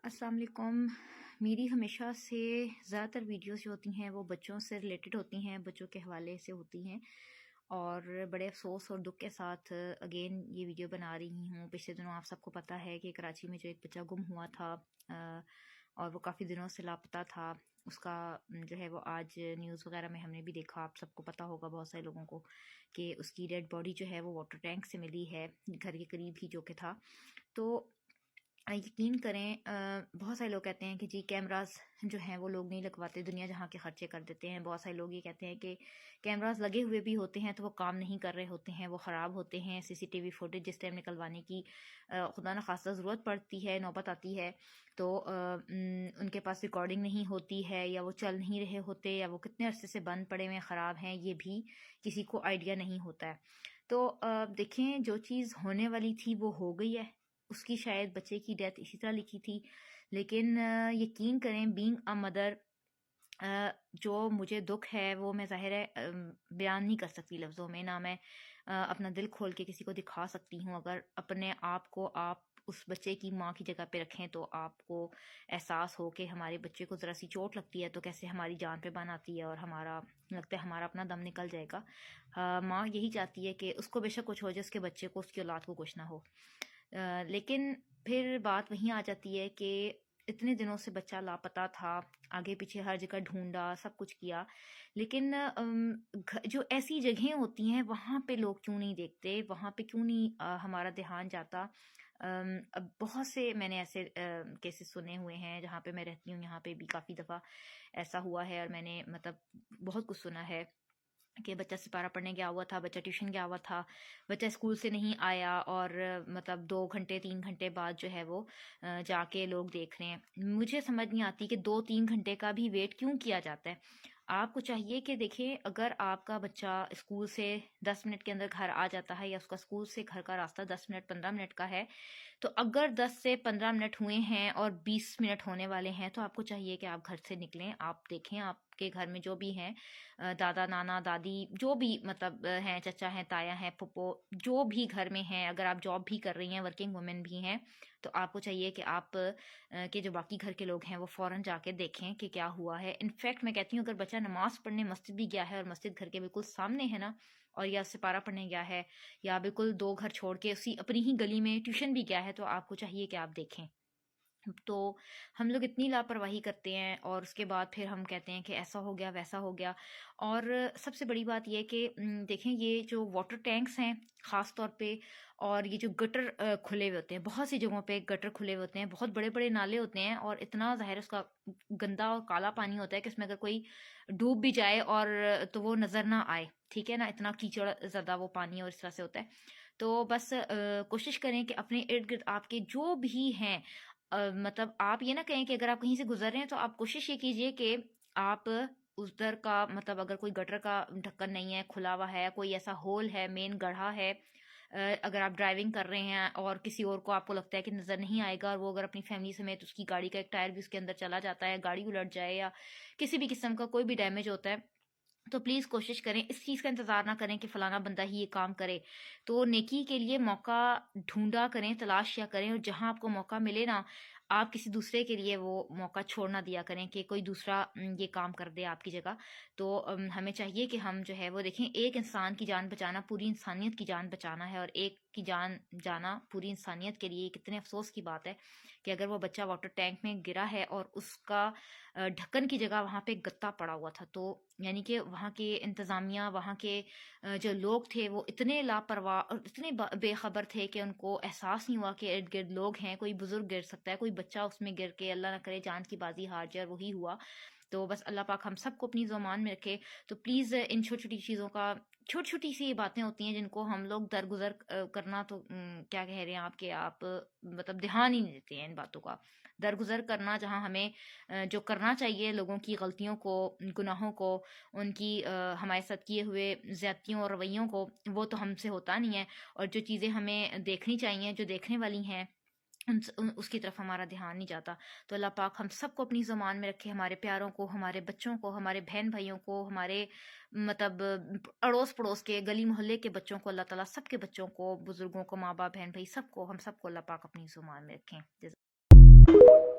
السلام علیکم۔ میری ہمیشہ سے زیادہ تر ویڈیوز جو ہوتی ہیں وہ بچوں سے ریلیٹڈ ہوتی ہیں، بچوں کے حوالے سے ہوتی ہیں، اور بڑے افسوس اور دکھ کے ساتھ اگین یہ ویڈیو بنا رہی ہوں۔ پچھلے دنوں آپ سب کو پتہ ہے کہ کراچی میں جو ایک بچہ گم ہوا تھا اور وہ کافی دنوں سے لاپتہ تھا، اس کا جو ہے وہ آج نیوز وغیرہ میں ہم نے بھی دیکھا، آپ سب کو پتہ ہوگا بہت سارے لوگوں کو، کہ اس کی ڈیڈ باڈی جو ہے وہ واٹر ٹینک سے ملی ہے، گھر کے قریب ہی جو کہ تھا۔ تو یقین کریں، بہت سارے لوگ کہتے ہیں کہ جی کیمراز جو ہیں وہ لوگ نہیں لگواتے، دنیا جہاں کے خرچے کر دیتے ہیں۔ بہت سارے لوگ یہ کہتے ہیں کہ کیمراز لگے ہوئے بھی ہوتے ہیں تو وہ کام نہیں کر رہے ہوتے ہیں، وہ خراب ہوتے ہیں۔ سی سی ٹی وی فوٹیج جس ٹائم نکلوانے کی خدا نخواستہ ضرورت پڑتی ہے، نوبت آتی ہے، تو ان کے پاس ریکارڈنگ نہیں ہوتی ہے، یا وہ چل نہیں رہے ہوتے، یا وہ کتنے عرصے سے بند پڑے ہوئے خراب ہیں، یہ بھی کسی کو آئیڈیا نہیں ہوتا ہے۔ تو دیکھیں، جو چیز ہونے والی تھی وہ ہو گئی ہے۔ اس کی شاید بچے کی ڈیتھ اسی طرح لکھی تھی، لیکن یقین کریں، بینگ اے مدر، جو مجھے دکھ ہے وہ میں ظاہر ہے بیان نہیں کر سکتی لفظوں میں، نہ میں اپنا دل کھول کے کسی کو دکھا سکتی ہوں۔ اگر اپنے آپ کو آپ اس بچے کی ماں کی جگہ پہ رکھیں تو آپ کو احساس ہو کہ ہمارے بچے کو ذرا سی چوٹ لگتی ہے تو کیسے ہماری جان پہ بن آتی ہے، اور ہمارا لگتا ہے ہمارا اپنا دم نکل جائے گا۔ ماں یہی چاہتی ہے کہ اس کو بے شک کچھ ہو جائے، اس کے بچے کو، اس کی اولاد کو کچھ نہ ہو، لیکن پھر بات وہیں آ جاتی ہے کہ اتنے دنوں سے بچہ لاپتہ تھا، آگے پیچھے ہر جگہ ڈھونڈا، سب کچھ کیا، لیکن جو ایسی جگہیں ہوتی ہیں وہاں پہ لوگ کیوں نہیں دیکھتے، وہاں پہ کیوں نہیں ہمارا دھیان جاتا۔ اب بہت سے میں نے ایسے کیسز سنے ہوئے ہیں، جہاں پہ میں رہتی ہوں یہاں پہ بھی کافی دفعہ ایسا ہوا ہے، اور میں نے بہت کچھ سنا ہے کہ بچہ سپارہ پڑھنے گیا ہوا تھا، بچہ ٹیوشن گیا ہوا تھا، بچہ اسکول سے نہیں آیا، اور 2 گھنٹے 3 گھنٹے بعد جو ہے وہ جا کے لوگ دیکھ رہے ہیں۔ مجھے سمجھ نہیں آتی کہ 2-3 گھنٹے کا بھی ویٹ کیوں کیا جاتا ہے۔ آپ کو چاہیے کہ دیکھیں، اگر آپ کا بچہ اسکول سے 10 منٹ کے اندر گھر آ جاتا ہے، یا اس کا اسکول سے گھر کا راستہ 10 منٹ 15 منٹ کا ہے، تو اگر 10 سے 15 منٹ ہوئے ہیں اور 20 منٹ ہونے والے ہیں، تو آپ کو چاہیے کہ آپ گھر سے نکلیں، آپ دیکھیں آپ کے گھر میں جو بھی ہیں، دادا نانا دادی جو بھی ہیں، چچا ہیں، تایا ہیں، پھپھو، جو بھی گھر میں ہیں، اگر آپ جاب بھی کر رہی ہیں، ورکنگ وومن بھی ہیں، تو آپ کو چاہیے کہ آپ کے جو باقی گھر کے لوگ ہیں وہ فوراً جا کے دیکھیں کہ کیا ہوا ہے۔ انفیکٹ میں کہتی ہوں، اگر بچہ نماز پڑھنے مسجد بھی گیا ہے، اور مسجد گھر کے بالکل سامنے ہے نا، اور یا سپارہ پڑھنے گیا ہے، یا بالکل 2 گھر چھوڑ کے اسی اپنی ہی گلی میں ٹیوشن بھی گیا ہے، تو آپ کو چاہیے کہ آپ دیکھیں۔ تو ہم لوگ اتنی لاپرواہی کرتے ہیں، اور اس کے بعد پھر ہم کہتے ہیں کہ ایسا ہو گیا ویسا ہو گیا۔ اور سب سے بڑی بات یہ کہ دیکھیں، یہ جو واٹر ٹینکس ہیں خاص طور پہ، اور یہ جو گٹر کھلے ہوئے ہوتے ہیں، بہت سی جگہوں پہ گٹر کھلے ہوئے ہوتے ہیں، بہت بڑے بڑے نالے ہوتے ہیں، اور اتنا ظاہر اس کا گندا اور کالا پانی ہوتا ہے کہ اس میں اگر کوئی ڈوب بھی جائے اور تو وہ نظر نہ آئے، ٹھیک ہے نا، اتنا کیچڑ زدہ وہ پانی اور اس طرح سے ہوتا ہے۔ تو بس کوشش کریں کہ اپنے ارد گرد آپ کے جو بھی ہیں، آپ یہ نہ کہیں کہ اگر آپ کہیں سے گزر رہے ہیں تو آپ کوشش یہ کیجئے کہ آپ ادھر کا اگر کوئی گٹر کا ڈھکن نہیں ہے، کھلا ہوا ہے، کوئی ایسا ہول ہے، مین گڑھا ہے، اگر آپ ڈرائیونگ کر رہے ہیں اور کسی اور کو آپ کو لگتا ہے کہ نظر نہیں آئے گا، اور وہ اگر اپنی فیملی سمیت اس کی گاڑی کا ایک ٹائر بھی اس کے اندر چلا جاتا ہے، گاڑی الٹ جائے، یا کسی بھی قسم کا کوئی بھی ڈیمیج ہوتا ہے، تو پلیز کوشش کریں، اس چیز کا انتظار نہ کریں کہ فلانا بندہ ہی یہ کام کرے۔ تو نیکی کے لیے موقع ڈھونڈا کریں، تلاش کیا کریں، اور جہاں آپ کو موقع ملے نا، آپ کسی دوسرے کے لیے وہ موقع چھوڑ نہ دیا کریں کہ کوئی دوسرا یہ کام کر دے آپ کی جگہ۔ تو ہمیں چاہیے کہ ہم جو ہے وہ دیکھیں، ایک انسان کی جان بچانا پوری انسانیت کی جان بچانا ہے، اور ایک کی جان جانا پوری انسانیت کے لیے کتنے افسوس کی بات ہے کہ اگر وہ بچہ واٹر ٹینک میں گرا ہے اور اس کا ڈھکن کی جگہ وہاں پہ گتا پڑا ہوا تھا، تو یعنی کہ وہاں کے انتظامیہ، وہاں کے جو لوگ تھے وہ اتنے لاپرواہ اور اتنے بے خبر تھے کہ ان کو احساس نہیں ہوا کہ ارد گرد لوگ ہیں، کوئی بزرگ گر سکتا ہے، کوئی بچہ اس میں گر کے اللہ نہ کرے جان کی بازی ہار جائے، اور وہی ہوا۔ تو بس اللہ پاک ہم سب کو اپنی زمان میں رکھے۔ تو پلیز ان چھوٹی چھوٹی چیزوں کا، چھوٹی چھوٹی سی یہ باتیں ہوتی ہیں جن کو ہم لوگ درگزر کرنا، تو کیا کہہ رہے ہیں آپ کہ آپ دھیان ہی نہیں دیتے ہیں ان باتوں کا۔ درگزر کرنا، جہاں ہمیں جو کرنا چاہیے لوگوں کی غلطیوں کو، گناہوں کو، ان کی ہمارے ساتھ کیے ہوئے زیادتیوں اور رویوں کو، وہ تو ہم سے ہوتا نہیں ہے، اور جو چیزیں ہمیں دیکھنی چاہیے، جو دیکھنے والی ہیں، اس کی طرف ہمارا دھیان نہیں جاتا۔ تو اللہ پاک ہم سب کو اپنی زمان میں رکھے، ہمارے پیاروں کو، ہمارے بچوں کو، ہمارے بہن بھائیوں کو، ہمارے اڑوس پڑوس کے، گلی محلے کے بچوں کو، اللہ تعالیٰ سب کے بچوں کو، بزرگوں کو، ماں باپ، بہن بھائی، سب کو، ہم سب کو اللہ پاک اپنی زمان میں رکھیں۔